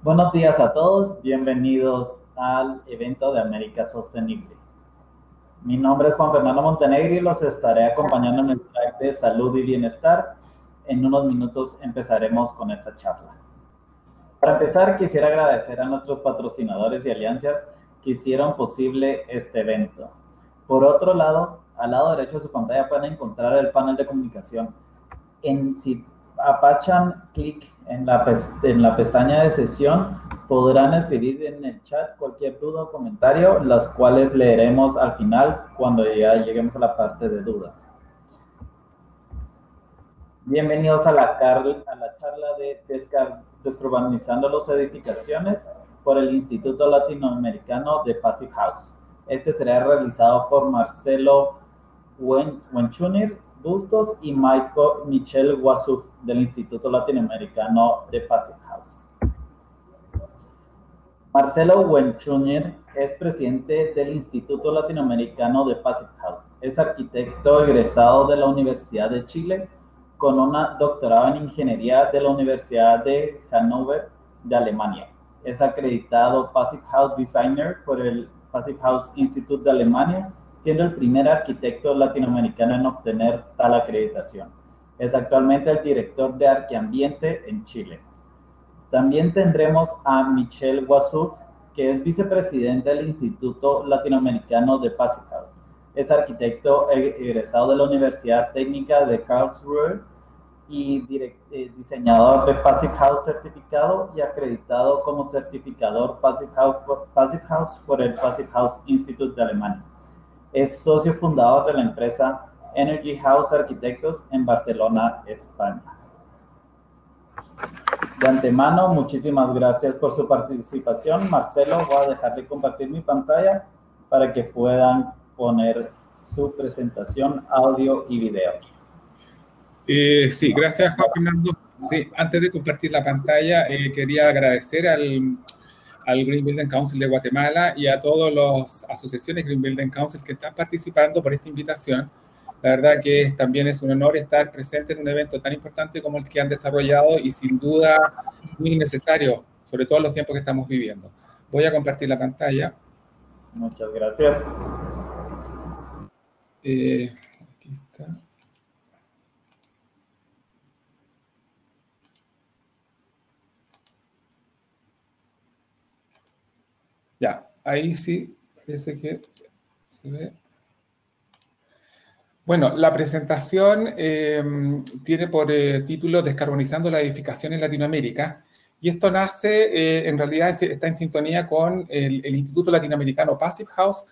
Buenos días a todos, bienvenidos al evento de América Sostenible. Mi nombre es Juan Fernando Montenegro y los estaré acompañando en el track de salud y bienestar. En unos minutos empezaremos con esta charla. Para empezar, quisiera agradecer a nuestros patrocinadores y alianzas que hicieron posible este evento. Por otro lado, al lado derecho de su pantalla pueden encontrar el panel de comunicación. Si apachan clic en la pestaña de sesión, podrán escribir en el chat cualquier duda o comentario, las cuales leeremos al final cuando ya lleguemos a la parte de dudas. Bienvenidos a la charla de Descarbonizando las Edificaciones por el Instituto Latinoamericano de Passive House. Este será realizado por Marcelo Wenchunir Bustos y Michelle Wasuf del Instituto Latinoamericano de Passive House. Marcelo Wenchunir es presidente del Instituto Latinoamericano de Passive House. Es arquitecto egresado de la Universidad de Chile con un doctorado en ingeniería de la Universidad de Hannover de Alemania. Es acreditado Passive House Designer por el Passive House Institute de Alemania, siendo el primer arquitecto latinoamericano en obtener tal acreditación. Es actualmente el director de Arquiambiente en Chile. También tendremos a Michelle Wasuf, que es vicepresidente del Instituto Latinoamericano de Passive House. Es arquitecto egresado de la Universidad Técnica de Karlsruhe y diseñador de Passive House certificado y acreditado como certificador Passive House por el Passive House Institute de Alemania. Es socio fundador de la empresa Energy House Arquitectos en Barcelona, España. De antemano, muchísimas gracias por su participación. Marcelo, voy a dejar de compartir mi pantalla para que puedan poner su presentación, audio y video. Sí, gracias Juan Fernando. Sí, antes de compartir la pantalla, quería agradecer al Green Building Council de Guatemala y a todas las asociaciones Green Building Council que están participando por esta invitación. La verdad que también es un honor estar presente en un evento tan importante como el que han desarrollado y sin duda muy necesario, sobre todo en los tiempos que estamos viviendo. Voy a compartir la pantalla. Muchas gracias. Aquí está. Ya, ahí sí, parece que se ve. Bueno, la presentación tiene por título Descarbonizando la edificación en Latinoamérica, y esto nace, en realidad está en sintonía con el Instituto Latinoamericano Passive House,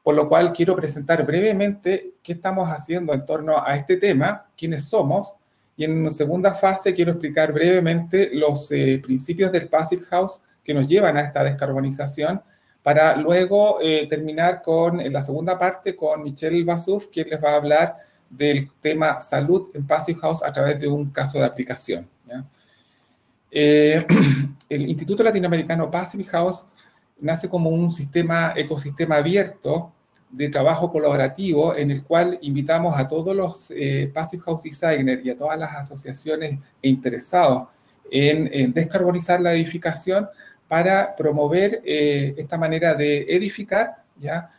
por lo cual quiero presentar brevemente qué estamos haciendo en torno a este tema, quiénes somos, y en una segunda fase quiero explicar brevemente los principios del Passive House que nos llevan a esta descarbonización, para luego terminar con la segunda parte con Michelle Wasuf, quien les va a hablar del tema salud en Passive House a través de un caso de aplicación, ¿ya? El Instituto Latinoamericano Passive House nace como un ecosistema abierto de trabajo colaborativo en el cual invitamos a todos los Passive House Designers y a todas las asociaciones interesados en descarbonizar la edificación para promover esta manera de edificar, ¿ya?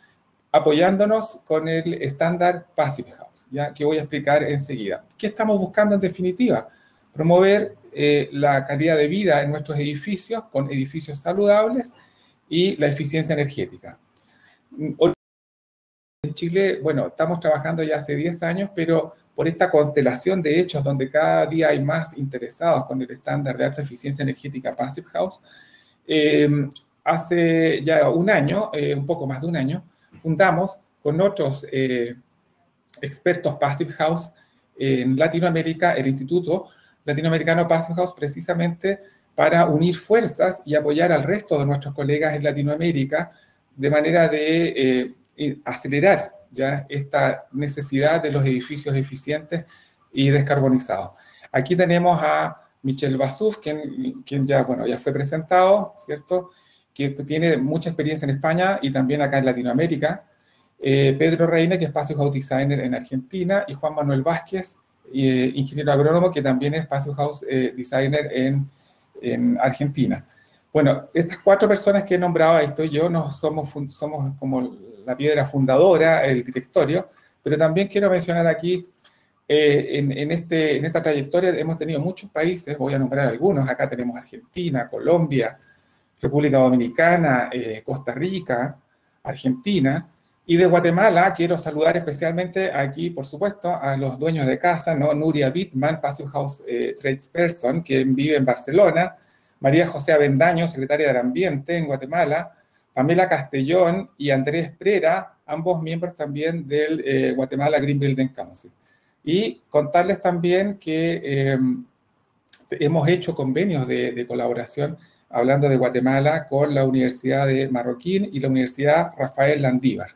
Apoyándonos con el estándar Passive House, ¿ya? Que voy a explicar enseguida. ¿Qué estamos buscando en definitiva? Promover la calidad de vida en nuestros edificios con edificios saludables y la eficiencia energética. Hoy en Chile, bueno, estamos trabajando ya hace 10 años, pero por esta constelación de hechos donde cada día hay más interesados con el estándar de alta eficiencia energética Passive House, hace ya un año, un poco más de un año, fundamos con otros expertos Passive House en Latinoamérica el Instituto Latinoamericano Passive House, precisamente para unir fuerzas y apoyar al resto de nuestros colegas en Latinoamérica de manera de acelerar ya esta necesidad de los edificios eficientes y descarbonizados. Aquí tenemos a Michelle Wasuf, quien ya fue presentado, ¿cierto? Que tiene mucha experiencia en España y también acá en Latinoamérica. Pedro Reina, que es Passive House Designer en Argentina, y Juan Manuel Vázquez, ingeniero agrónomo, que también es Passive House Designer en Argentina. Bueno, estas 4 personas que he nombrado, ahí estoy yo, somos como la piedra fundadora, el directorio, pero también quiero mencionar aquí, en esta trayectoria hemos tenido muchos países, voy a nombrar algunos, acá tenemos Argentina, Colombia, República Dominicana, Costa Rica, Argentina, y de Guatemala quiero saludar especialmente aquí, por supuesto, a los dueños de casa, ¿no? Nuria Bittman, Passive House Tradesperson, que vive en Barcelona, María José Avendaño, secretaria del Ambiente en Guatemala, Pamela Castellón y Andrés Prera, ambos miembros también del Guatemala Green Building Council. Y contarles también que hemos hecho convenios de colaboración, hablando de Guatemala, con la Universidad de Marroquín y la Universidad Rafael Landívar.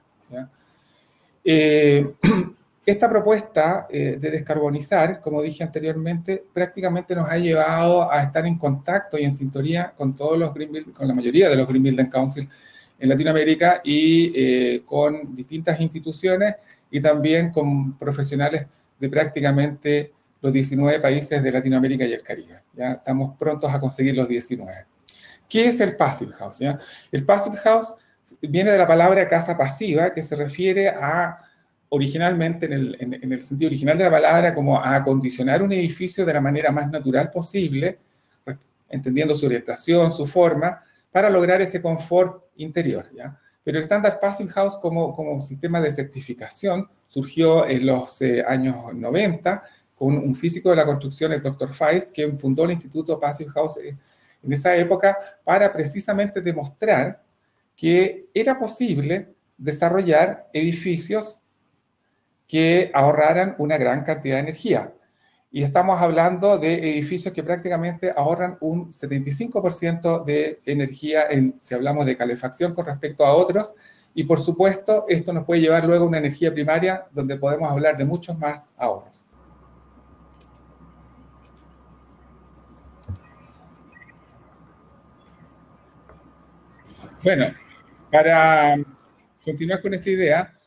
Esta propuesta de descarbonizar, como dije anteriormente, prácticamente nos ha llevado a estar en contacto y en sintonía con todos los con la mayoría de los Green Building Council en Latinoamérica y con distintas instituciones y también con profesionales de prácticamente los 19 países de Latinoamérica y el Caribe. Ya estamos prontos a conseguir los 19. ¿Qué es el Passive House? ¿Ya? El Passive House viene de la palabra casa pasiva, que se refiere a, originalmente, en el sentido original de la palabra, como a acondicionar un edificio de la manera más natural posible, entendiendo su orientación, su forma, para lograr ese confort interior, ¿ya? Pero el estándar Passive House como sistema de certificación surgió en los años 90 con un físico de la construcción, el Dr. Feist, quien fundó el Instituto Passive House en esa época para precisamente demostrar que era posible desarrollar edificios que ahorraran una gran cantidad de energía. Y estamos hablando de edificios que prácticamente ahorran un 75% de energía si hablamos de calefacción con respecto a otros. Y por supuesto, esto nos puede llevar luego a una energía primaria donde podemos hablar de muchos más ahorros. Bueno, para continuar con esta idea,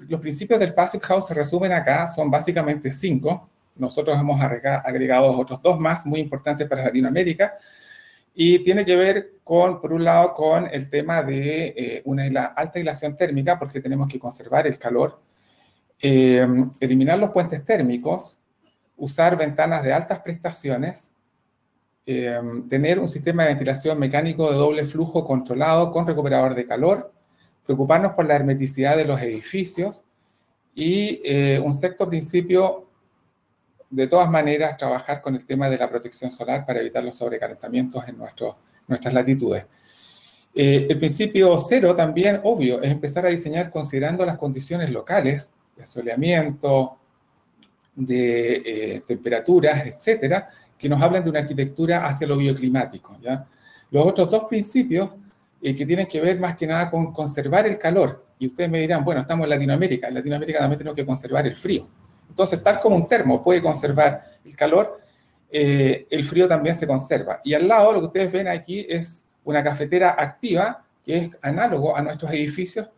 los principios del Passive House se resumen acá, son básicamente 5. Nosotros hemos agregado otros 2 más, muy importantes para Latinoamérica, y tiene que ver con, por un lado, con el tema de una alta aislación térmica, porque tenemos que conservar el calor, eliminar los puentes térmicos, usar ventanas de altas prestaciones, tener un sistema de ventilación mecánico de doble flujo controlado con recuperador de calor, preocuparnos por la hermeticidad de los edificios y un sexto principio, de todas maneras, trabajar con el tema de la protección solar para evitar los sobrecalentamientos en nuestras latitudes. El principio 0 también, obvio, es empezar a diseñar considerando las condiciones locales, de asoleamiento, de temperaturas, etcétera, que nos hablan de una arquitectura hacia lo bioclimático, ¿ya? Los otros 2 principios que tienen que ver más que nada con conservar el calor. Y ustedes me dirán, bueno, estamos en Latinoamérica también tenemos que conservar el frío. Entonces, tal como un termo puede conservar el calor, el frío también se conserva. Y al lado, lo que ustedes ven aquí es una cafetera activa, que es análogo a nuestros edificios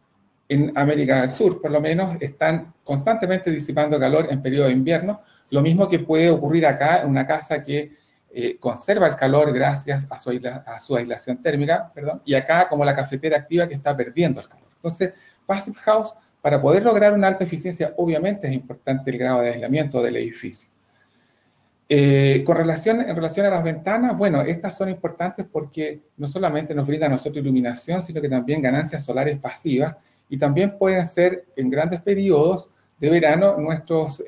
en América del Sur, por lo menos, están constantemente disipando calor en periodo de invierno, lo mismo que puede ocurrir acá en una casa que conserva el calor gracias a su aislación térmica, perdón, y acá como la cafetera activa que está perdiendo el calor. Entonces, Passive House, para poder lograr una alta eficiencia, obviamente es importante el grado de aislamiento del edificio. En relación a las ventanas, bueno, estas son importantes porque no solamente nos brindan a nosotros iluminación, sino que también ganancias solares pasivas, y también pueden ser en grandes periodos de verano nuestros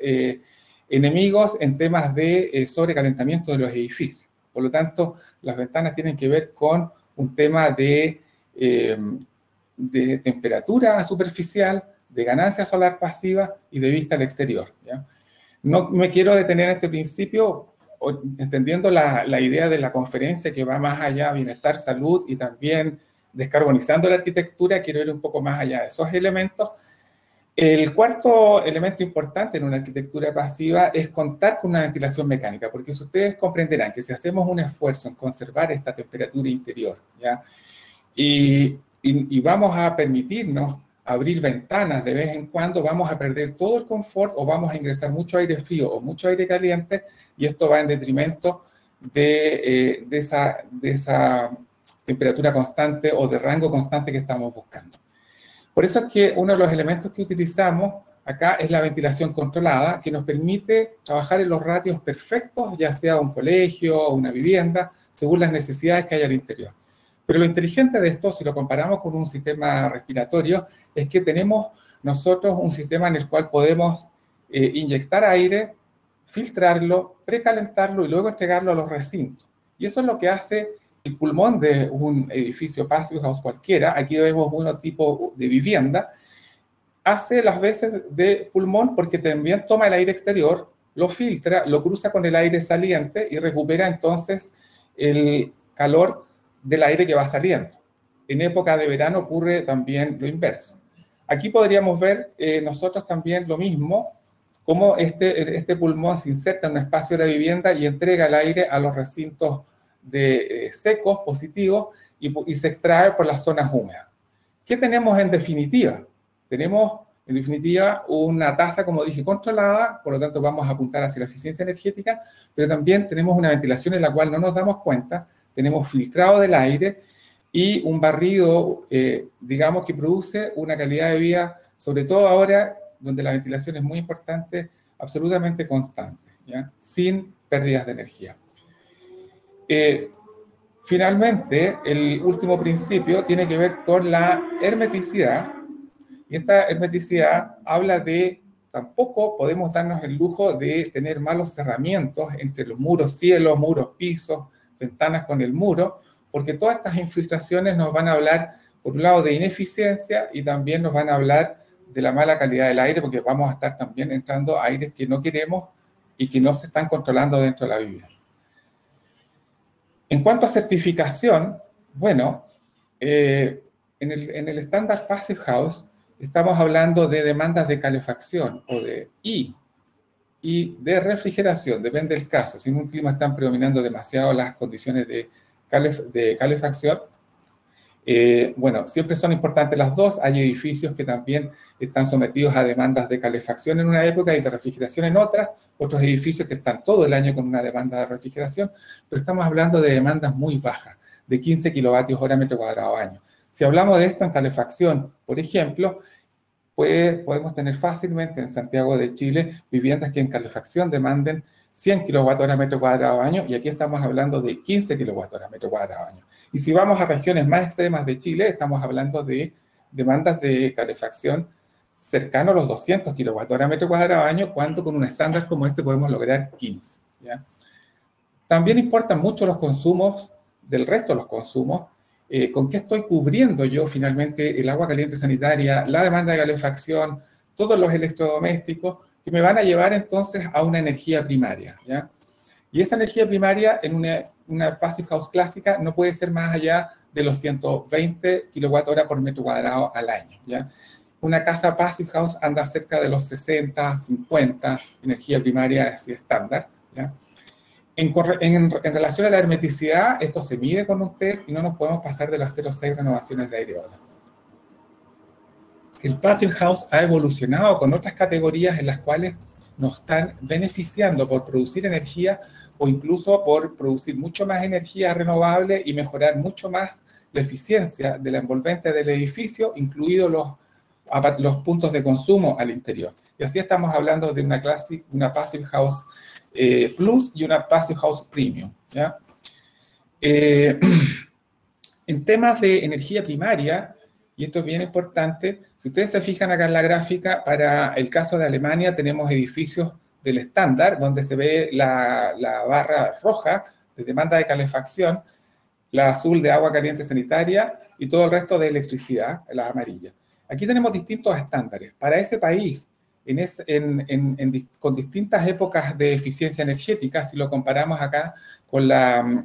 enemigos en temas de sobrecalentamiento de los edificios. Por lo tanto, las ventanas tienen que ver con un tema de temperatura superficial, de ganancia solar pasiva y de vista al exterior, ¿ya? No me quiero detener en este principio, entendiendo la idea de la conferencia que va más allá, bienestar, salud y también descarbonizando la arquitectura, quiero ir un poco más allá de esos elementos. El cuarto elemento importante en una arquitectura pasiva es contar con una ventilación mecánica, porque si ustedes comprenderán que si hacemos un esfuerzo en conservar esta temperatura interior, ¿ya? Y vamos a permitirnos abrir ventanas de vez en cuando, vamos a perder todo el confort o vamos a ingresar mucho aire frío o mucho aire caliente, y esto va en detrimento de esa temperatura constante o de rango constante que estamos buscando. Por eso es que uno de los elementos que utilizamos acá es la ventilación controlada, que nos permite trabajar en los ratios perfectos, ya sea un colegio o una vivienda, según las necesidades que hay al interior. Pero lo inteligente de esto, si lo comparamos con un sistema respiratorio, es que tenemos nosotros un sistema en el cual podemos inyectar aire, filtrarlo, precalentarlo y luego entregarlo a los recintos. Y eso es lo que hace el pulmón de un edificio Passive House cualquiera. Aquí vemos uno tipo de vivienda. Hace las veces de pulmón porque también toma el aire exterior, lo filtra, lo cruza con el aire saliente y recupera entonces el calor del aire que va saliendo. En época de verano ocurre también lo inverso. Aquí podríamos ver nosotros también lo mismo, cómo este pulmón se inserta en un espacio de la vivienda y entrega el aire a los recintos secos, positivos, y se extrae por las zonas húmedas. ¿Qué tenemos en definitiva? Tenemos, en definitiva, una tasa, como dije, controlada, por lo tanto vamos a apuntar hacia la eficiencia energética, pero también tenemos una ventilación en la cual no nos damos cuenta, tenemos filtrado del aire y un barrido, digamos, que produce una calidad de vida, sobre todo ahora, donde la ventilación es muy importante, absolutamente constante, ¿ya? Sin pérdidas de energía. Finalmente, el último principio tiene que ver con la hermeticidad, y esta hermeticidad habla de, tampoco podemos darnos el lujo de tener malos cerramientos entre los muros cielos, muros pisos, ventanas con el muro, porque todas estas infiltraciones nos van a hablar, por un lado, de ineficiencia y también nos van a hablar de la mala calidad del aire, porque vamos a estar también entrando aires que no queremos y que no se están controlando dentro de la vivienda. En cuanto a certificación, bueno, en el estándar Passive House estamos hablando de demandas de calefacción y de refrigeración, depende del caso. Si en un clima están predominando demasiado las condiciones de calefacción, bueno, siempre son importantes las dos. Hay edificios que también están sometidos a demandas de calefacción en una época y de refrigeración en otra. Otros edificios que están todo el año con una demanda de refrigeración, pero estamos hablando de demandas muy bajas, de 15 kilovatios hora metro cuadrado año. Si hablamos de esto en calefacción, por ejemplo, podemos tener fácilmente en Santiago de Chile viviendas que en calefacción demanden 100 kWh metro cuadrado año, y aquí estamos hablando de 15 kWh metro cuadrado año. Y si vamos a regiones más extremas de Chile, estamos hablando de demandas de calefacción cercano a los 200 kWh metro cuadrado año, cuando con un estándar como este podemos lograr 15. ¿Ya? También importan mucho los consumos del resto de los consumos. ¿Con qué estoy cubriendo yo finalmente el agua caliente sanitaria, la demanda de calefacción, todos los electrodomésticos, que me van a llevar entonces a una energía primaria, ¿ya? Y esa energía primaria en una Passive House clásica no puede ser más allá de los 120 kWh por metro cuadrado al año, ¿ya? Una casa Passive House anda cerca de los 60, 50, energía primaria así estándar, ¿ya? En relación a la hermeticidad, esto se mide con un test y no nos podemos pasar de las 0,6 renovaciones de aire hora. El Passive House ha evolucionado con otras categorías en las cuales nos están beneficiando por producir energía o incluso por producir mucho más energía renovable y mejorar mucho más la eficiencia de la envolvente del edificio, incluidos los puntos de consumo al interior. Y así estamos hablando de una Passive House Plus y una Passive House Premium, ¿ya? En temas de energía primaria, y esto es bien importante, si ustedes se fijan acá en la gráfica, para el caso de Alemania tenemos edificios del estándar, donde se ve la barra roja de demanda de calefacción, la azul de agua caliente sanitaria y todo el resto de electricidad, la amarilla. Aquí tenemos distintos estándares. Para ese país, con distintas épocas de eficiencia energética, si lo comparamos acá con la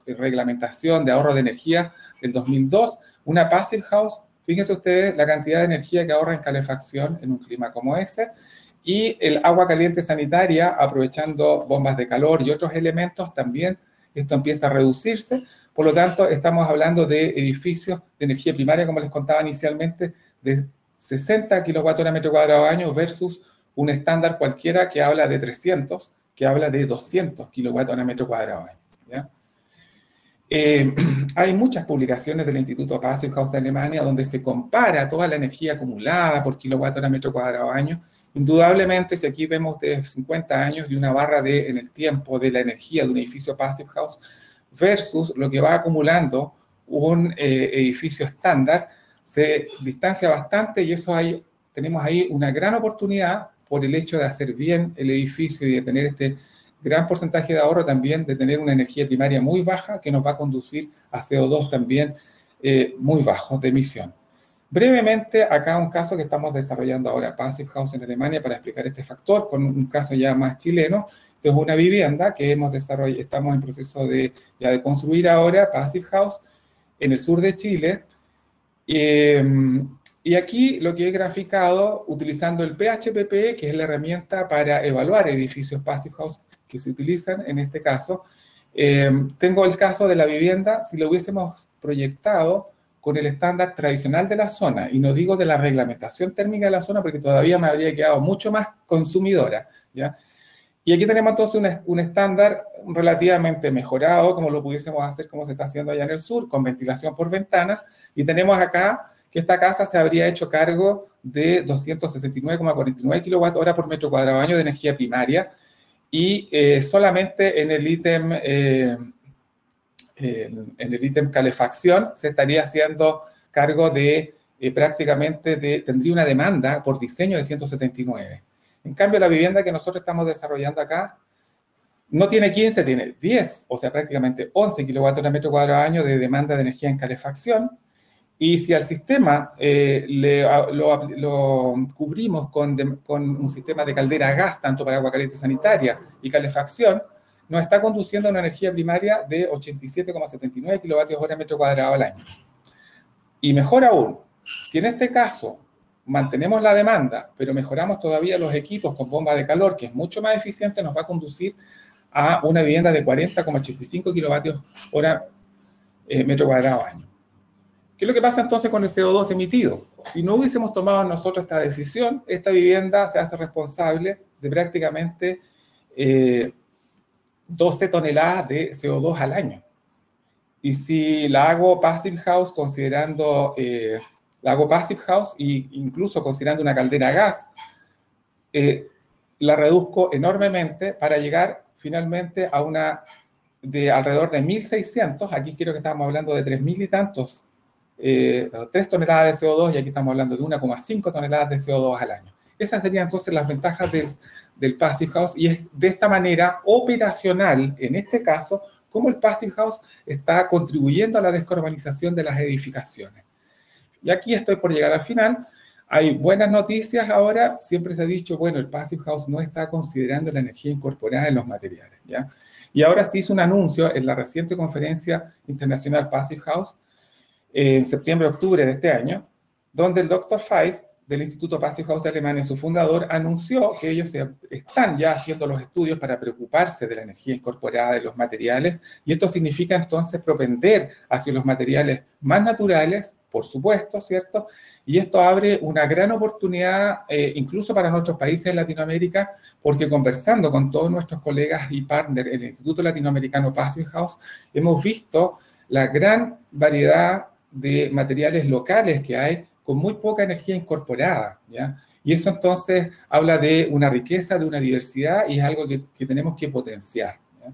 reglamentación de ahorro de energía del 2002, una Passive House, fíjense ustedes la cantidad de energía que ahorra en calefacción en un clima como ese, y el agua caliente sanitaria, aprovechando bombas de calor y otros elementos, también esto empieza a reducirse. Por lo tanto, estamos hablando de edificios de energía primaria, como les contaba inicialmente, de 60 kWh metro cuadrado año versus un estándar cualquiera que habla de 300, que habla de 200 kWh metro cuadrado año, ¿ya? Hay muchas publicaciones del Instituto Passive House de Alemania donde se compara toda la energía acumulada por kilowatt-hora metro cuadrado año. Indudablemente, si aquí vemos de 50 años y una barra en el tiempo de la energía de un edificio Passive House versus lo que va acumulando un edificio estándar, se distancia bastante y eso tenemos ahí una gran oportunidad por el hecho de hacer bien el edificio y de tener este gran porcentaje de ahorro también, de tener una energía primaria muy baja que nos va a conducir a CO2 también muy bajo de emisión. Brevemente, acá un caso que estamos desarrollando ahora, Passive House en Alemania, para explicar este factor, con un caso ya más chileno. Esto es una vivienda que estamos en proceso de construir ahora, Passive House, en el sur de Chile. Y aquí lo que he graficado, utilizando el PHPP, que es la herramienta para evaluar edificios Passive House que se utilizan en este caso. Tengo el caso de la vivienda, si lo hubiésemos proyectado con el estándar tradicional de la zona, y no digo de la reglamentación térmica de la zona porque todavía me habría quedado mucho más consumidora, ¿ya? Y aquí tenemos entonces un estándar relativamente mejorado, como lo pudiésemos hacer como se está haciendo allá en el sur, con ventilación por ventana, y tenemos acá que esta casa se habría hecho cargo de 269,49 kWh por metro cuadrado año de energía primaria, y solamente en el ítem calefacción se estaría haciendo cargo de tendría una demanda por diseño de 179. En cambio, la vivienda que nosotros estamos desarrollando acá no tiene 15, tiene 10, o sea, prácticamente 11 kWh metro cuadrado año de demanda de energía en calefacción. Y si al sistema lo cubrimos con un sistema de caldera a gas, tanto para agua caliente sanitaria y calefacción, nos está conduciendo a una energía primaria de 87,79 kWh metro cuadrado al año. Y mejor aún, si en este caso mantenemos la demanda, pero mejoramos todavía los equipos con bomba de calor, que es mucho más eficiente, nos va a conducir a una vivienda de 40,85 kWh metro cuadrado año. ¿Qué es lo que pasa entonces con el CO2 emitido? Si no hubiésemos tomado nosotros esta decisión, esta vivienda se hace responsable de prácticamente 12 toneladas de CO2 al año. Y si la hago Passive House, e incluso considerando una caldera a gas, la reduzco enormemente para llegar finalmente a una de alrededor de 1.600, aquí quiero que estamos hablando de 3.000 y tantos, 3 toneladas de CO2, y aquí estamos hablando de 1,5 toneladas de CO2 al año. Esas serían entonces las ventajas del Passive House, y es de esta manera operacional, en este caso, cómo el Passive House está contribuyendo a la descarbonización de las edificaciones. Y aquí estoy por llegar al final. Hay buenas noticias ahora. Siempre se ha dicho, bueno, el Passive House no está considerando la energía incorporada en los materiales, ¿ya? Y ahora se hizo un anuncio en la reciente conferencia internacional Passive House, en septiembre-octubre de este año, donde el Dr. Feist, del Instituto Passive House de Alemania, su fundador, anunció que ellos están ya haciendo los estudios para preocuparse de la energía incorporada de los materiales, y esto significa entonces propender hacia los materiales más naturales, por supuesto, ¿cierto? Y esto abre una gran oportunidad incluso para nuestros países en Latinoamérica, porque conversando con todos nuestros colegas y partners en el Instituto Latinoamericano Passive House, hemos visto la gran variedad de materiales locales que hay con muy poca energía incorporada, ¿ya? Y eso entonces habla de una riqueza, de una diversidad, y es algo que tenemos que potenciar, ¿ya?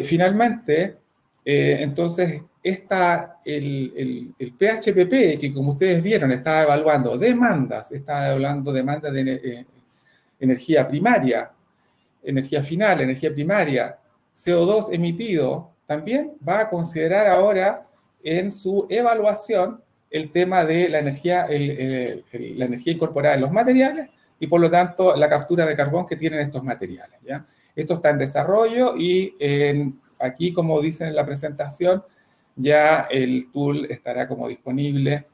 Finalmente, entonces, el PHPP, que como ustedes vieron, estaba evaluando demandas, estaba evaluando demandas de energía primaria, energía final, energía primaria, CO2 emitido, también va a considerar ahora en su evaluación el tema de la energía incorporada en los materiales y, por lo tanto, la captura de carbón que tienen estos materiales, ¿ya? Esto está en desarrollo y aquí, como dicen en la presentación, ya el tool estará como disponible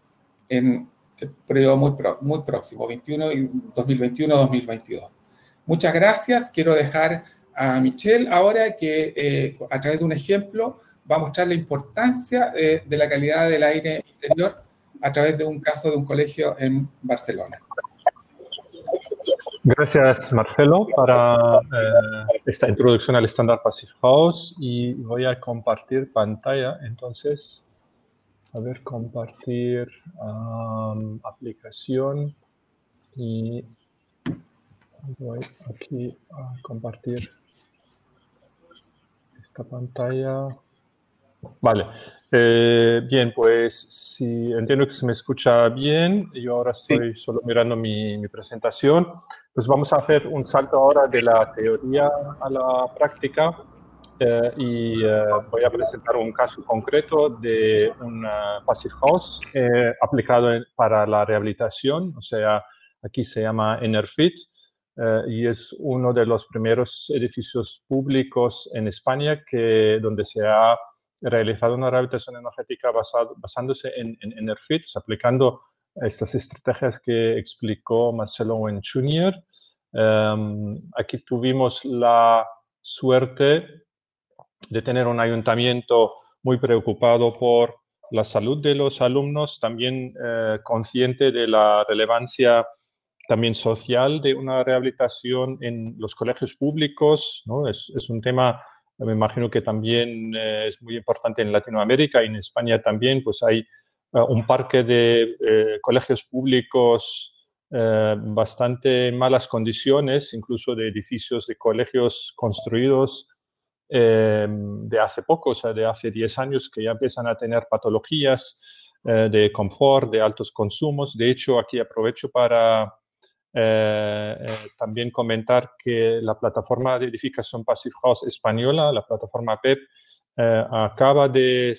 en el periodo muy próximo, 2021-2022. Muchas gracias. Quiero dejar a Michelle ahora que a través de un ejemplo va a mostrar la importancia de la calidad del aire interior a través de un caso de un colegio en Barcelona. Gracias, Marcelo, para esta introducción al estándar Passive House, y voy a compartir pantalla. Entonces, a ver, compartir aplicación, y voy aquí a compartir esta pantalla. Vale. Bien, pues si entiendo que se me escucha bien, yo ahora estoy solo mirando mi presentación. Pues vamos a hacer un salto ahora de la teoría a la práctica, y voy a presentar un caso concreto de un Passive House aplicado para la rehabilitación. O sea, aquí se llama Enerfit, y es uno de los primeros edificios públicos en España donde se ha realizado una rehabilitación energética basándose en Enerfit, aplicando estas estrategias que explicó Marcelo Owen Jr. Aquí tuvimos la suerte de tener un ayuntamiento muy preocupado por la salud de los alumnos, también consciente de la relevancia también social de una rehabilitación en los colegios públicos, ¿no? Es un tema, me imagino que también es muy importante en Latinoamérica y en España también, pues hay un parque de colegios públicos bastante malas condiciones, incluso de edificios de colegios construidos de hace poco, o sea, de hace 10 años, que ya empiezan a tener patologías de confort, de altos consumos. De hecho, aquí aprovecho para también comentar que la plataforma de edificación Passive House española, la plataforma PEP, acaba de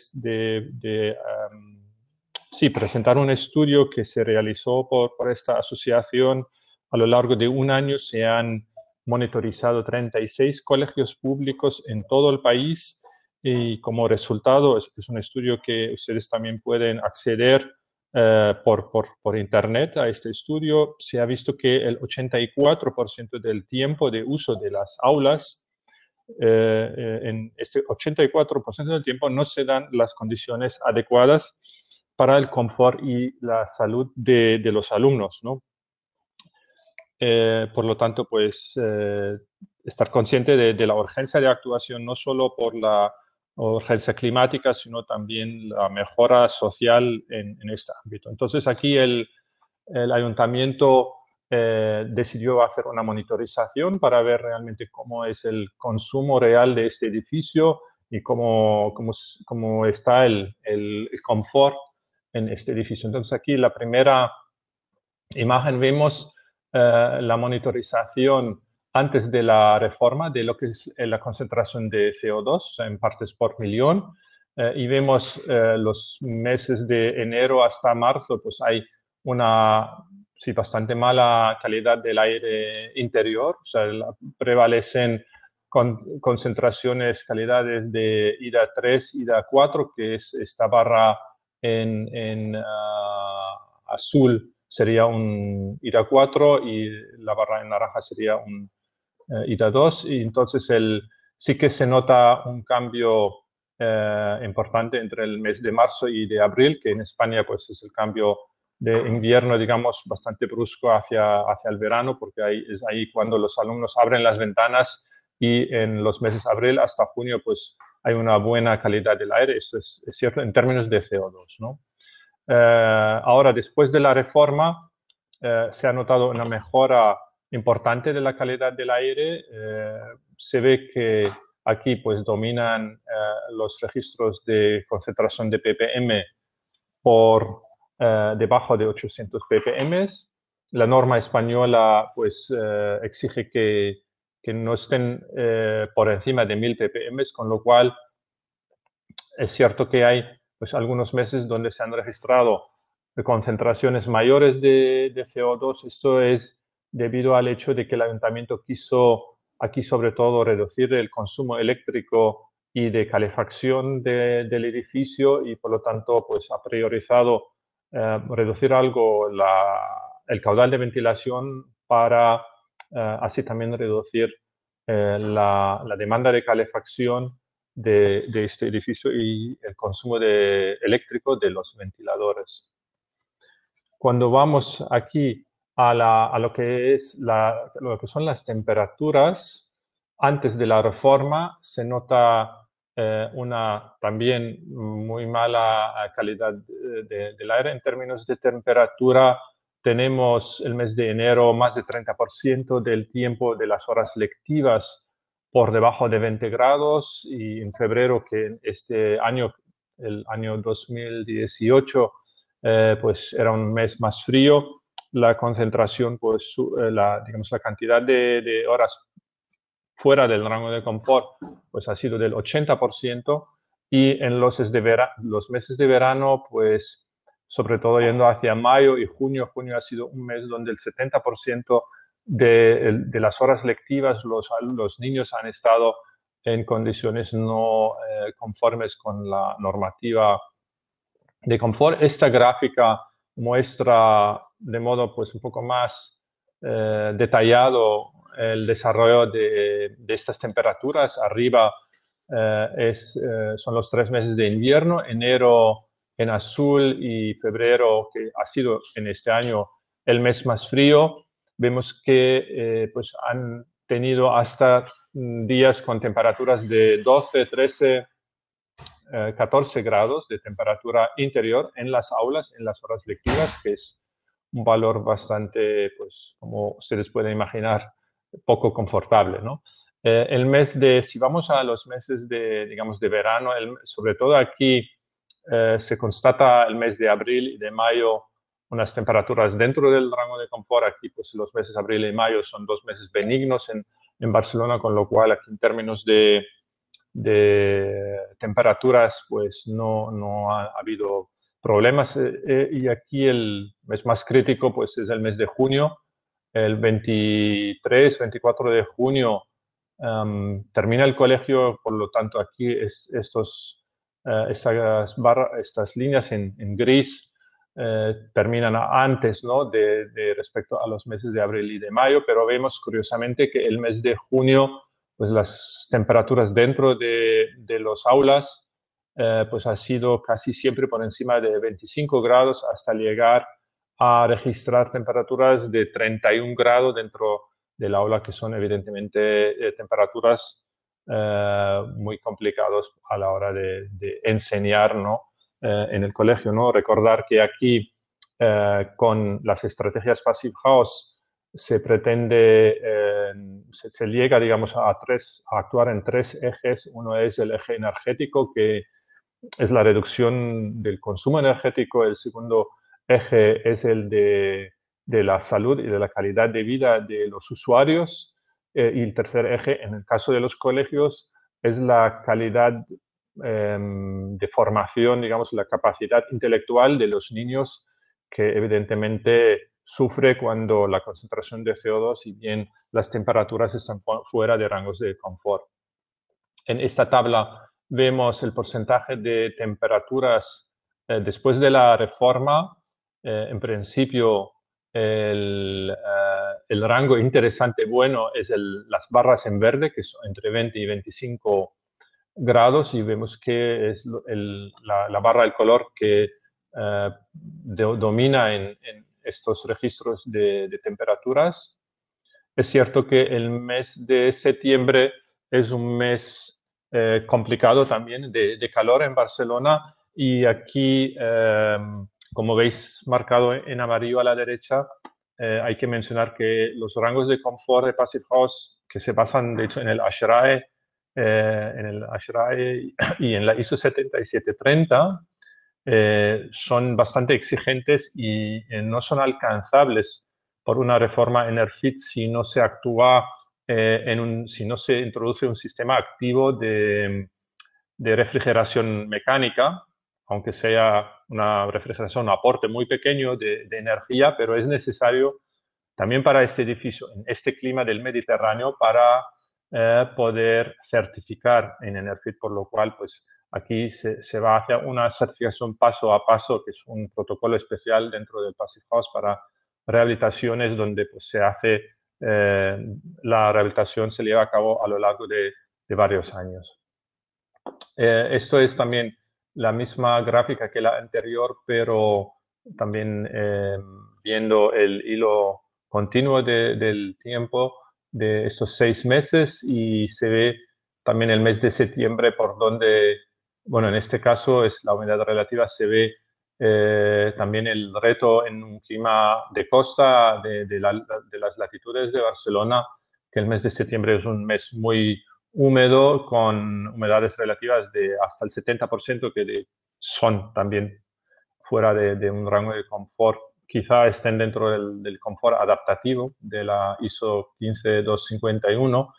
presentar un estudio que se realizó por esta asociación. A lo largo de un año se han monitorizado 36 colegios públicos en todo el país, y como resultado es un estudio que ustedes también pueden acceder por internet a este estudio. Se ha visto que el 84% del tiempo de uso de las aulas, en este 84% del tiempo no se dan las condiciones adecuadas para el confort y la salud de los alumnos, ¿no? Por lo tanto, pues estar consciente de la urgencia de actuación, no solo por la urgencia climática, sino también la mejora social en este ámbito. Entonces, aquí el ayuntamiento decidió hacer una monitorización para ver realmente cómo es el consumo real de este edificio y cómo está el confort en este edificio. Entonces, aquí la primera imagen vemos la monitorización antes de la reforma de lo que es la concentración de CO2 en partes por millón, y vemos los meses de enero hasta marzo, pues hay una bastante mala calidad del aire interior. O sea, prevalecen concentraciones, calidades de IDA 3, IDA 4, que es esta barra en azul sería un IDA 4 y la barra en naranja sería un IDA 2. Y entonces sí que se nota un cambio importante entre el mes de marzo y de abril, que en España pues es el cambio de invierno, digamos, bastante brusco hacia el verano, porque es ahí cuando los alumnos abren las ventanas, y en los meses de abril hasta junio pues hay una buena calidad del aire. Esto es cierto en términos de CO2, ¿no? Ahora, después de la reforma, se ha notado una mejora importante de la calidad del aire. Se ve que aquí pues dominan los registros de concentración de ppm por debajo de 800 ppm. La norma española pues exige que no estén por encima de 1000 ppm, con lo cual es cierto que hay pues algunos meses donde se han registrado concentraciones mayores de CO2. Esto es debido al hecho de que el ayuntamiento quiso aquí sobre todo reducir el consumo eléctrico y de calefacción del edificio, y por lo tanto pues ha priorizado reducir algo el caudal de ventilación para así también reducir la demanda de calefacción de este edificio y el consumo eléctrico de los ventiladores. cuando vamos aquí a lo que son las temperaturas, antes de la reforma se nota una también muy mala calidad del aire en términos de temperatura. Tenemos el mes de enero más de 30% del tiempo de las horas lectivas por debajo de 20 grados, y en febrero, que este año, el año 2018, pues era un mes más frío, la concentración, pues digamos, la cantidad de horas fuera del rango de confort, pues ha sido del 80%, y en los meses de verano, pues sobre todo yendo hacia mayo y junio ha sido un mes donde el 70% de las horas lectivas los niños han estado en condiciones no conformes con la normativa de confort. Esta gráfica muestra de modo pues un poco más detallado el desarrollo de estas temperaturas. Arriba son los 3 meses de invierno, enero en azul y febrero, que ha sido en este año el mes más frío. Vemos que pues han tenido hasta días con temperaturas de 12, 13, 14 grados de temperatura interior en las aulas, en las horas lectivas, que es un valor bastante, pues, como ustedes pueden imaginar, poco confortable, ¿no? Si vamos a los meses digamos, de verano, sobre todo aquí se constata el mes de abril y de mayo unas temperaturas dentro del rango de confort. Aquí, pues, los meses de abril y mayo son 2 meses benignos en Barcelona, con lo cual aquí en términos de temperaturas, pues no ha habido problemas. Y aquí el mes más crítico, pues, es el mes de junio. El 23, 24 de junio termina el colegio, por lo tanto aquí estas líneas en gris terminan antes, ¿no?, de respecto a los meses de abril y de mayo, pero vemos curiosamente que el mes de junio, pues las temperaturas dentro de los aulas pues ha sido casi siempre por encima de 25 grados, hasta llegar a registrar temperaturas de 31 grados dentro del aula, que son evidentemente temperaturas muy complicadas a la hora de enseñar, ¿no?, en el colegio, ¿no? Recordar que aquí con las estrategias Passive House se pretende, se llega, digamos, a actuar en 3 ejes. Uno es el eje energético, que es la reducción del consumo energético. El segundo eje es el de la salud y de la calidad de vida de los usuarios. Y el tercer eje, en el caso de los colegios, es la calidad de formación, digamos, la capacidad intelectual de los niños, que evidentemente sufre cuando la concentración de CO2 y bien las temperaturas están fuera de rangos de confort. En esta tabla vemos el porcentaje de temperaturas después de la reforma. En principio, el rango interesante bueno es las barras en verde, que son entre 20 y 25 grados, y vemos que es la barra del color que domina en estos registros de temperaturas. Es cierto que el mes de septiembre es un mes complicado también de calor en Barcelona, y aquí, como veis marcado en amarillo a la derecha, hay que mencionar que los rangos de confort de Passive House, que se basan de hecho en el ASHRAE, y en la ISO 7730, son bastante exigentes y no son alcanzables por una reforma EnerPHit si no se actúa, si no se introduce un sistema activo de refrigeración mecánica, aunque sea una refrigeración, un aporte muy pequeño de energía, pero es necesario también para este edificio, en este clima del Mediterráneo, para poder certificar en EnerPHit, por lo cual, pues, aquí se va a hacer una certificación paso a paso, que es un protocolo especial dentro del Passive House para rehabilitaciones, donde pues se hace, la rehabilitación se lleva a cabo a lo largo de varios años. Esto es también la misma gráfica que la anterior, pero también viendo el hilo continuo del tiempo de estos 6 meses y se ve también el mes de septiembre por donde, bueno, en este caso es la humedad relativa, se ve también el reto en un clima de costa de las latitudes de Barcelona, que el mes de septiembre es un mes muy húmedo con humedades relativas de hasta el 70% que son también fuera de un rango de confort, quizá estén dentro del confort adaptativo de la ISO 15251.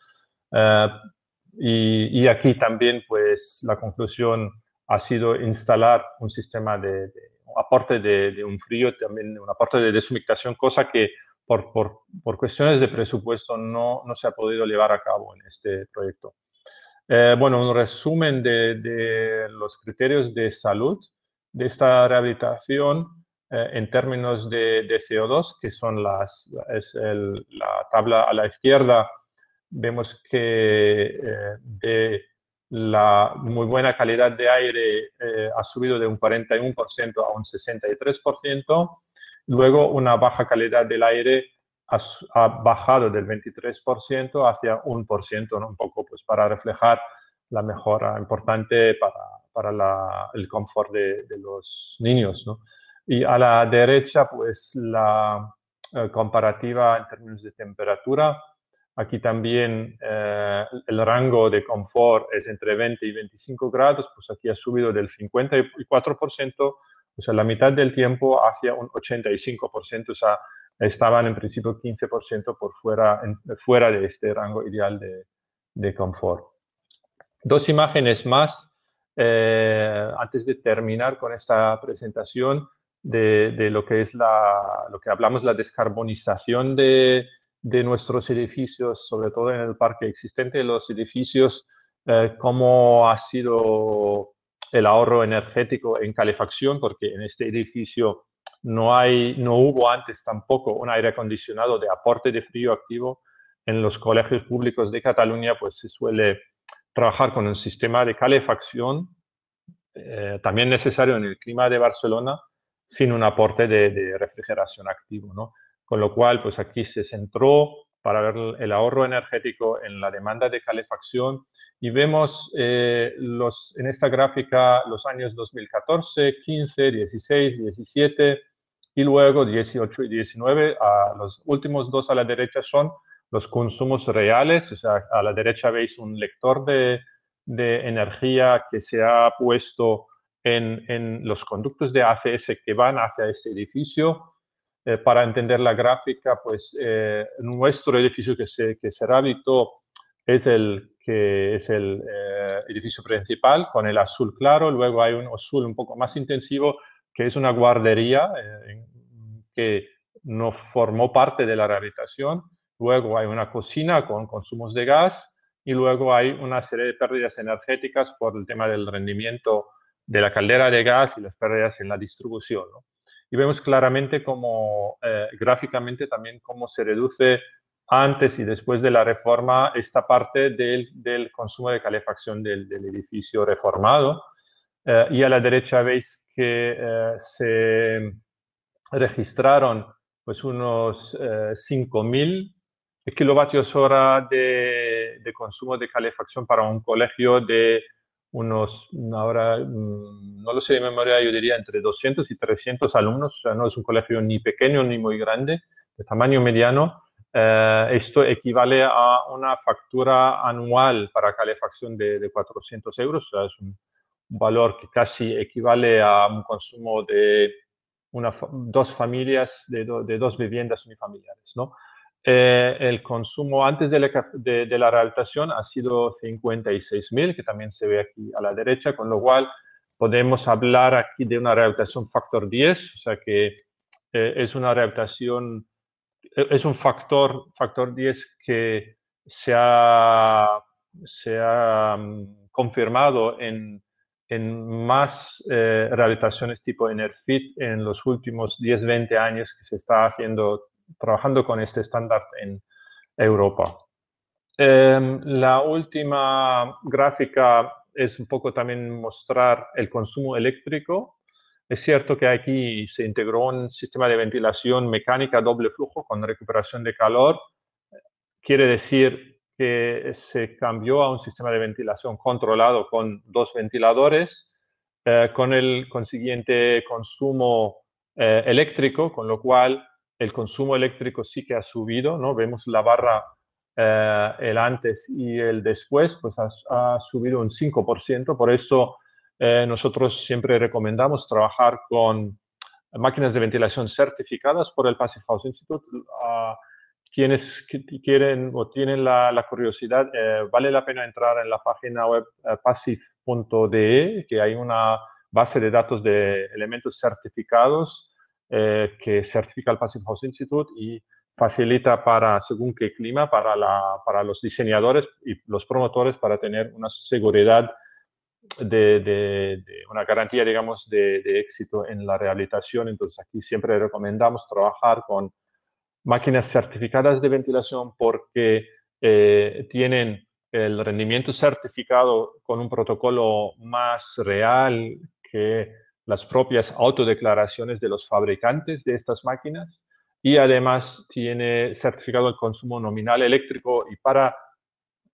Y aquí también, pues, la conclusión ha sido instalar un sistema de aporte de un frío, también un aporte de deshumectación, cosa que por cuestiones de presupuesto no se ha podido llevar a cabo en este proyecto. Bueno, un resumen de los criterios de salud de esta rehabilitación en términos de CO2, que son la tabla a la izquierda. Vemos que de la muy buena calidad de aire ha subido de un 41% a un 63%. Luego, una baja calidad del aire ha bajado del 23% hacia 1%, ¿no? Un poco pues, para reflejar la mejora importante para el confort de los niños, ¿no? Y a la derecha, pues la comparativa en términos de temperatura. Aquí también el rango de confort es entre 20 y 25 grados, pues aquí ha subido del 54%, o sea, la mitad del tiempo hacia un 85%, o sea, estaban en principio 15% por fuera de este rango ideal de confort. Dos imágenes más antes de terminar con esta presentación de lo que es lo que hablamos, la descarbonización de nuestros edificios, sobre todo en el parque existente de los edificios, cómo ha sido el ahorro energético en calefacción, porque en este edificio no hubo antes tampoco un aire acondicionado de aporte de frío activo. En los colegios públicos de Cataluña pues se suele trabajar con un sistema de calefacción también necesario en el clima de Barcelona sin un aporte de refrigeración activo, ¿no? Con lo cual, pues aquí se centró para ver el ahorro energético en la demanda de calefacción y vemos en esta gráfica los años 2014, 15, 16, 17 y luego 18 y 19. Los últimos dos a la derecha son los consumos reales, o sea, a la derecha veis un lector de energía que se ha puesto en los conductos de ACS que van hacia este edificio. Para entender la gráfica, pues nuestro edificio que se rehabilitó es el edificio principal con el azul claro, luego hay un azul un poco más intensivo que es una guardería que no formó parte de la rehabilitación. Luego hay una cocina con consumos de gas y luego hay una serie de pérdidas energéticas por el tema del rendimiento de la caldera de gas y las pérdidas en la distribución, ¿no? Y vemos claramente cómo, gráficamente también, cómo se reduce antes y después de la reforma esta parte del consumo de calefacción del edificio reformado. Y a la derecha veis que se registraron pues unos 5.000 kilovatios hora de consumo de calefacción para un colegio de unos, ahora no lo sé de memoria, yo diría entre 200 y 300 alumnos, o sea, no es un colegio ni pequeño ni muy grande, de tamaño mediano. Esto equivale a una factura anual para calefacción de 400 euros, o sea, es un valor que casi equivale a un consumo de dos familias, de dos viviendas unifamiliares, ¿no? El consumo antes de la rehabilitación ha sido 56.000, que también se ve aquí a la derecha, con lo cual podemos hablar aquí de una rehabilitación factor 10, o sea que es una rehabilitación, es un factor 10 que se ha confirmado en más rehabilitaciones tipo Enerfit en los últimos 10-20 años que se está trabajando con este estándar en Europa. La última gráfica es un poco también mostrar el consumo eléctrico. Es cierto que aquí se integró un sistema de ventilación mecánica doble flujo con recuperación de calor. Quiere decir que se cambió a un sistema de ventilación controlado con 2 ventiladores, con el consiguiente consumo eléctrico, con lo cual el consumo eléctrico sí que ha subido, ¿no? Vemos la barra, el antes y el después, pues ha subido un 5%. Por eso nosotros siempre recomendamos trabajar con máquinas de ventilación certificadas por el Passive House Institute. Quienes quieren o tienen la curiosidad, vale la pena entrar en la página web passive.de, que hay una base de datos de elementos certificados que certifica el Passive House Institute y facilita para, según qué clima, para los diseñadores y los promotores para tener una seguridad de una garantía, digamos, de éxito en la rehabilitación. Entonces, aquí siempre recomendamos trabajar con máquinas certificadas de ventilación porque tienen el rendimiento certificado con un protocolo más real que las propias autodeclaraciones de los fabricantes de estas máquinas, y además tiene certificado el consumo nominal eléctrico. Y para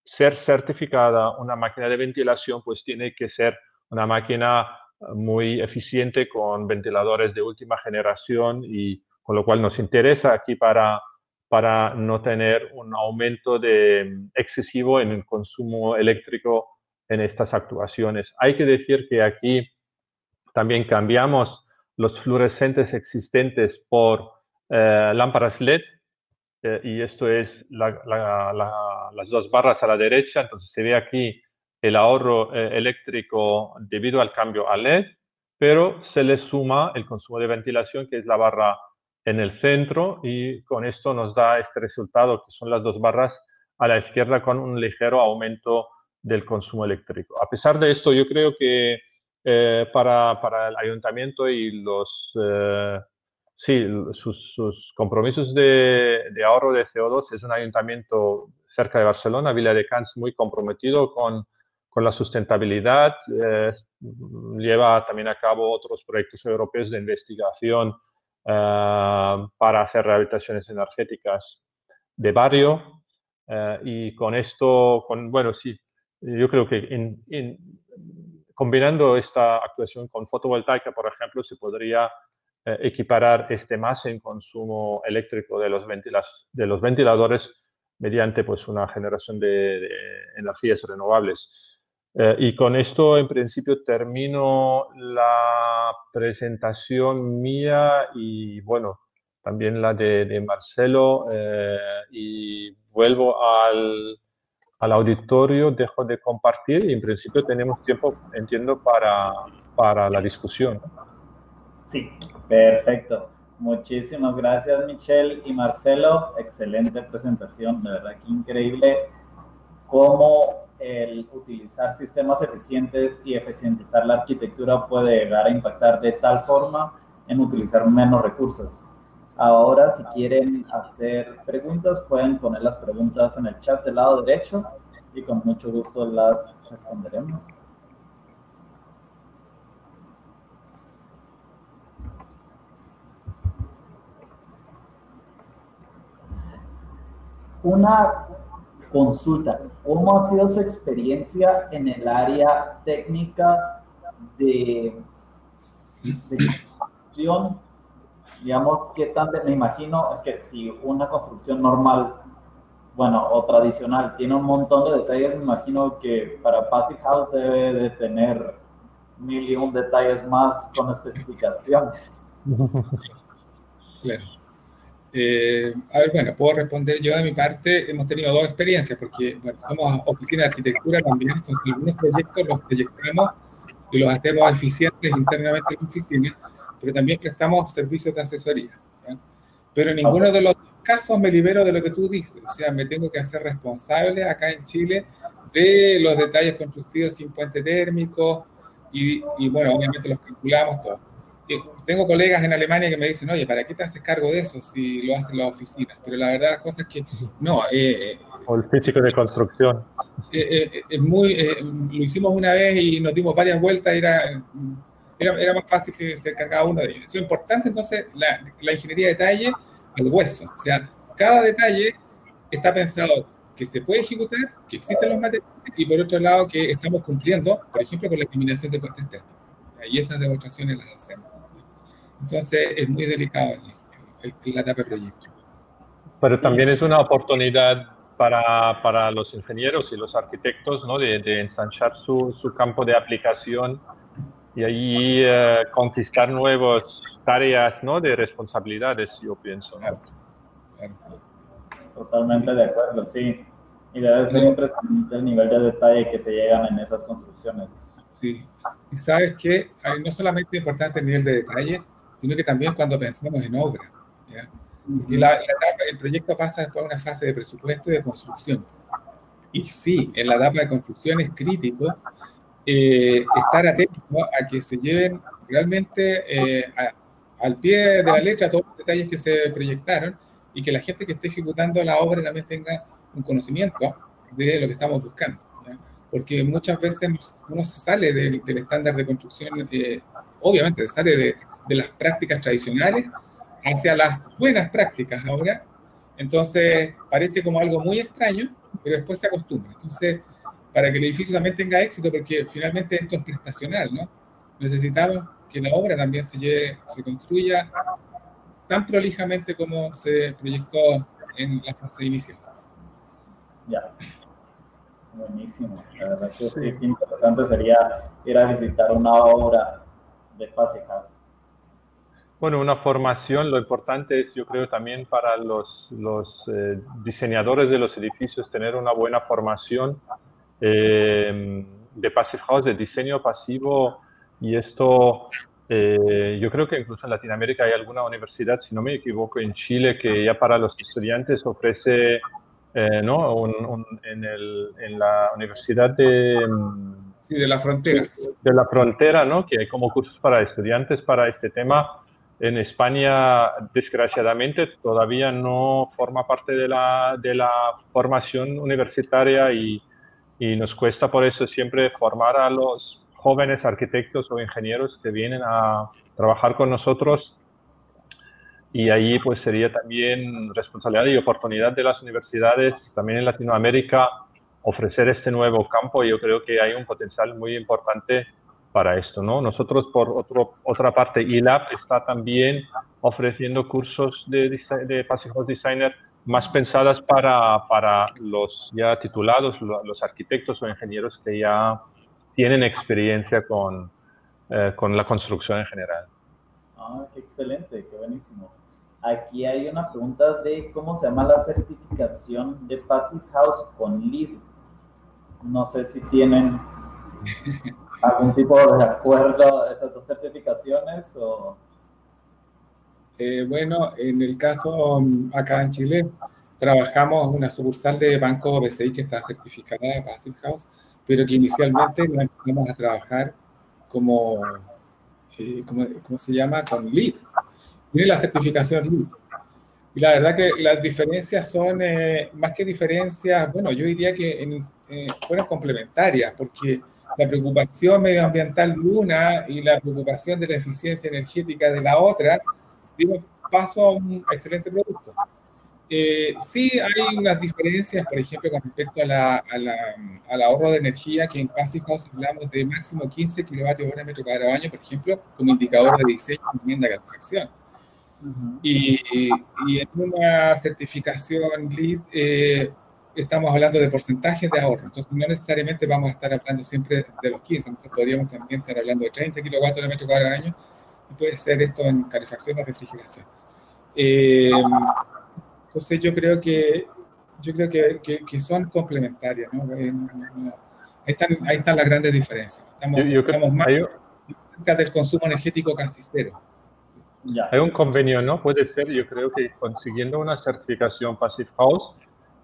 ser certificada una máquina de ventilación, pues tiene que ser una máquina muy eficiente con ventiladores de última generación, y con lo cual nos interesa aquí para no tener un aumento excesivo en el consumo eléctrico en estas actuaciones. Hay que decir que aquí también cambiamos los fluorescentes existentes por lámparas LED, y esto es las 2 barras a la derecha. Entonces se ve aquí el ahorro eléctrico debido al cambio a LED, pero se le suma el consumo de ventilación, que es la barra en el centro, y con esto nos da este resultado, que son las 2 barras a la izquierda con un ligero aumento del consumo eléctrico. A pesar de esto, yo creo que para el ayuntamiento y sus compromisos de ahorro de CO2, es un ayuntamiento cerca de Barcelona, Viladecans, muy comprometido con la sustentabilidad. Lleva también a cabo otros proyectos europeos de investigación para hacer rehabilitaciones energéticas de barrio. Y con esto, bueno, sí, yo creo que combinando esta actuación con fotovoltaica, por ejemplo, se podría equiparar más en consumo eléctrico de los ventiladores mediante pues una generación de energías renovables. Y con esto, en principio, termino la presentación mía y, bueno, también la de Marcelo, y vuelvo al auditorio, dejo de compartir y en principio tenemos tiempo, entiendo, para la discusión. Sí, perfecto. Muchísimas gracias, Michelle y Marcelo. Excelente presentación, de verdad que increíble cómo el utilizar sistemas eficientes y eficientizar la arquitectura puede llegar a impactar de tal forma en utilizar menos recursos. Ahora, si quieren hacer preguntas, pueden poner las preguntas en el chat del lado derecho y con mucho gusto las responderemos. Una consulta, ¿cómo ha sido su experiencia en el área técnica de construcción? Digamos, ¿qué tan me imagino? Es que si una construcción normal, bueno, o tradicional, tiene un montón de detalles, me imagino que para Passive House debe de tener 1001 detalles más con especificaciones. Claro. A ver, bueno, puedo responder yo de mi parte. Hemos tenido 2 experiencias, porque bueno, somos oficina de arquitectura también, entonces algunos proyectos los proyectamos y los hacemos eficientes internamente en la oficina, pero también prestamos servicios de asesoría, ¿ya? Pero en ninguno de los casos me libero de lo que tú dices, o sea, me tengo que hacer responsable acá en Chile de los detalles constructivos sin puente térmico y bueno, obviamente los calculamos todos. Tengo colegas en Alemania que me dicen, oye, ¿para qué te haces cargo de eso si lo hacen las oficinas? Pero la verdad las cosas es que no. O el físico de construcción. Lo hicimos una vez y nos dimos varias vueltas, era era más fácil si se cargaba uno de ellos. Es importante, entonces, la ingeniería de detalle al hueso. O sea, cada detalle está pensado que se puede ejecutar, que existen los materiales, y por otro lado que estamos cumpliendo, por ejemplo, con la eliminación de puentes térmicos. Y esas demostraciones las hacemos. Entonces, es muy delicado la etapa de proyecto. Pero también es una oportunidad para los ingenieros y los arquitectos, ¿no? de ensanchar su campo de aplicación y ahí conquistar nuevas tareas, ¿no? de responsabilidades, yo pienso, ¿no? Claro. Totalmente de acuerdo, sí. Y debe ser impresionante el nivel de detalle que se llegan en esas construcciones. Sí. Y sabes que no solamente es importante el nivel de detalle, sino que también cuando pensamos en obra. ¿Ya? Porque el proyecto pasa después a una fase de presupuesto y de construcción. Y sí, en la etapa de construcción es crítico estar atento a que se lleven realmente al pie de la letra todos los detalles que se proyectaron y que la gente que esté ejecutando la obra también tenga un conocimiento de lo que estamos buscando. ¿Ya? Porque muchas veces uno se sale del estándar de construcción, obviamente se sale de las prácticas tradicionales hacia las buenas prácticas ahora. Entonces parece como algo muy extraño, pero después se acostumbra. Entonces, para que el edificio también tenga éxito, porque finalmente esto es prestacional, ¿no? Necesitamos que la obra también se construya tan prolijamente como se proyectó en la fase inicial. Ya. Buenísimo. La verdad que sí, qué interesante sería ir a visitar una obra de Passive House. Bueno, una formación, lo importante es, yo creo, también para los diseñadores de los edificios tener una buena formación de Passive House, de diseño pasivo, y esto yo creo que incluso en Latinoamérica hay alguna universidad, si no me equivoco, en Chile, que ya para los estudiantes ofrece, ¿no? En la Universidad Sí, de la frontera. de la Frontera, ¿no? Que hay como cursos para estudiantes para este tema. En España, desgraciadamente, todavía no forma parte de la formación universitaria y nos cuesta por eso siempre formar a los jóvenes arquitectos o ingenieros que vienen a trabajar con nosotros. Y ahí pues sería también responsabilidad y oportunidad de las universidades, también en Latinoamérica, ofrecer este nuevo campo. Y yo creo que hay un potencial muy importante para esto, ¿no? Nosotros, por otra parte, eLab está también ofreciendo cursos de Passive House Designer más pensadas para los ya titulados, los arquitectos o ingenieros que ya tienen experiencia con la construcción en general. Ah, qué excelente, qué buenísimo. Aquí hay una pregunta de cómo se llama la certificación de Passive House con LEED. No sé si tienen algún tipo de acuerdo a esas dos certificaciones o... Bueno, en el caso acá en Chile, trabajamos una sucursal de Banco BCI que está certificada de Passive House, pero que inicialmente no empezamos a trabajar como, ¿cómo se llama? Con LEED. Tiene la certificación LEED. Y la verdad que las diferencias son, más que diferencias, bueno, yo diría que fueron complementarias, porque la preocupación medioambiental de una y la preocupación de la eficiencia energética de la otra dimos paso a un excelente producto. Sí hay unas diferencias, por ejemplo, con respecto al ahorro de energía, que en Passive House hablamos de máximo 15 kWh metro cuadrado año, por ejemplo, como indicador de diseño y enmienda de calefacción. Y en una certificación LEED estamos hablando de porcentajes de ahorro, entonces no necesariamente vamos a estar hablando siempre de los 15, nosotros podríamos también estar hablando de 30 kilowatts de metro cuadrado al año, y puede ser esto en calefacción o refrigeración. Entonces yo creo que son complementarias, ¿no? Ahí están las grandes diferencias. Estamos más cerca del consumo energético casi cero. Ya. Hay un convenio, ¿no? Puede ser, yo creo que consiguiendo una certificación Passive House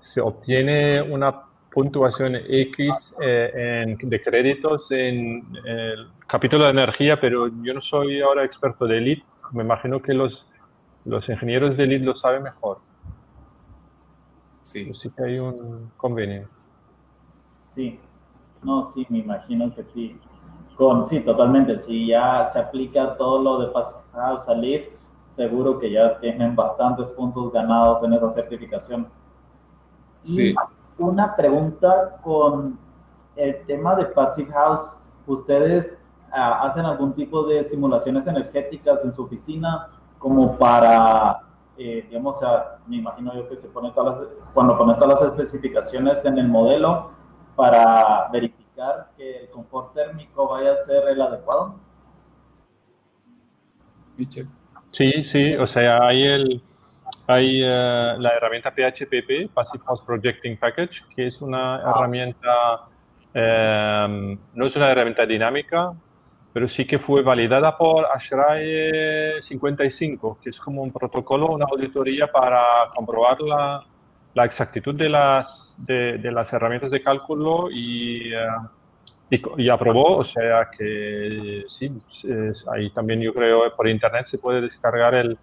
se obtiene una puntuación X de créditos en el capítulo de energía, pero yo no soy ahora experto de LEED. Me imagino que los ingenieros de LEED lo saben mejor. Sí. Sí que hay un convenio. Sí, no, sí, me imagino que sí. Sí, totalmente. Si ya se aplica todo lo de Passive House al LEED, seguro que ya tienen bastantes puntos ganados en esa certificación. Y Sí. una pregunta con el tema de Passive House. ¿Ustedes hacen algún tipo de simulaciones energéticas en su oficina como para, digamos, me imagino yo que se pone cuando pones todas las especificaciones en el modelo para verificar que el confort térmico vaya a ser el adecuado? Michel. Sí, o sea, hay la herramienta PHPP, Passive House Projecting Package, que es una herramienta, no es una herramienta dinámica, pero sí que fue validada por ASHRAE 55, que es como un protocolo, una auditoría para comprobar la exactitud de las herramientas de cálculo y aprobó, o sea que sí, ahí también yo creo por internet se puede descargar el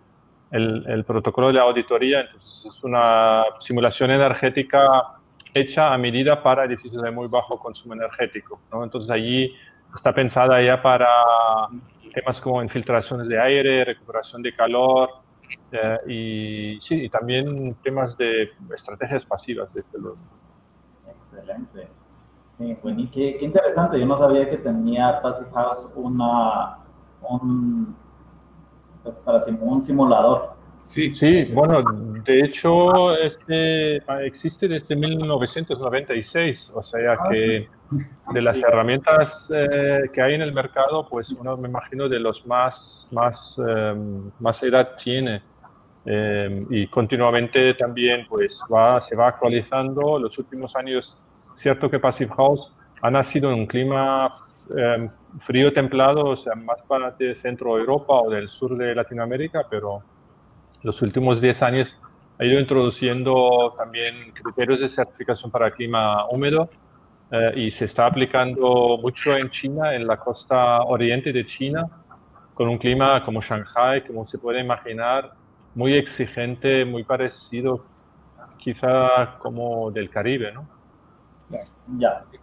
protocolo de la auditoría. Entonces es una simulación energética hecha a medida para edificios de muy bajo consumo energético, ¿no? Entonces allí está pensada ya para temas como infiltraciones de aire, recuperación de calor, y sí, y también temas de estrategias pasivas, desde luego. Excelente. Sí, bueno, y qué interesante. Yo no sabía que tenía Passive House pues un simulador. Sí. Sí, bueno, de hecho, existe desde 1996, o sea que de las Sí, herramientas que hay en el mercado, pues uno me imagino de los más edad tiene. Y continuamente también pues se va actualizando. Los últimos años, cierto que Passive House ha nacido en un clima frío templado, o sea, más para de centro Europa o del sur de Latinoamérica, pero los últimos 10 años ha ido introduciendo también criterios de certificación para clima húmedo, y se está aplicando mucho en China, en la costa oriente de China, con un clima como Shanghai, como se puede imaginar, muy exigente, muy parecido quizá como del Caribe, ¿no? Claro. ya. Qué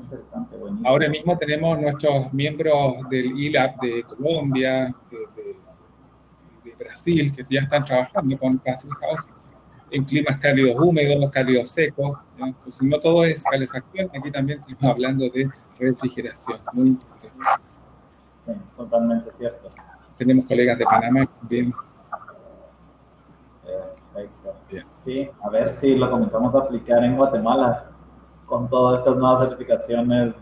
interesante, buenísimo. Ahora mismo tenemos nuestros miembros del ILAB de Colombia, de Brasil, que ya están trabajando con Passive House en climas cálidos húmedos, cálidos secos. ¿Ya? Entonces, no todo es calefacción, aquí también estamos hablando de refrigeración, muy importante. Sí, totalmente cierto. Tenemos colegas de Panamá también. Perfecto. Bien. Sí, a ver si lo comenzamos a aplicar en Guatemala con todas estas nuevas certificaciones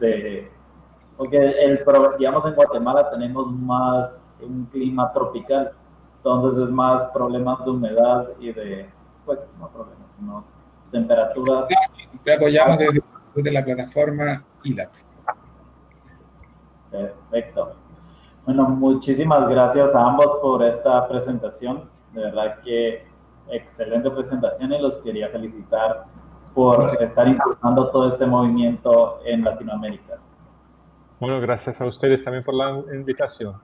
porque digamos en Guatemala tenemos más un clima tropical, entonces es más problemas de humedad y pues no problemas, sino temperaturas. Te apoyamos desde la plataforma ILAB. Perfecto. Bueno, muchísimas gracias a ambos por esta presentación. De verdad que excelente presentación y los quería felicitar por estar impulsando todo este movimiento en Latinoamérica. Bueno, gracias a ustedes también por la invitación.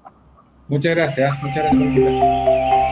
Muchas gracias por la invitación.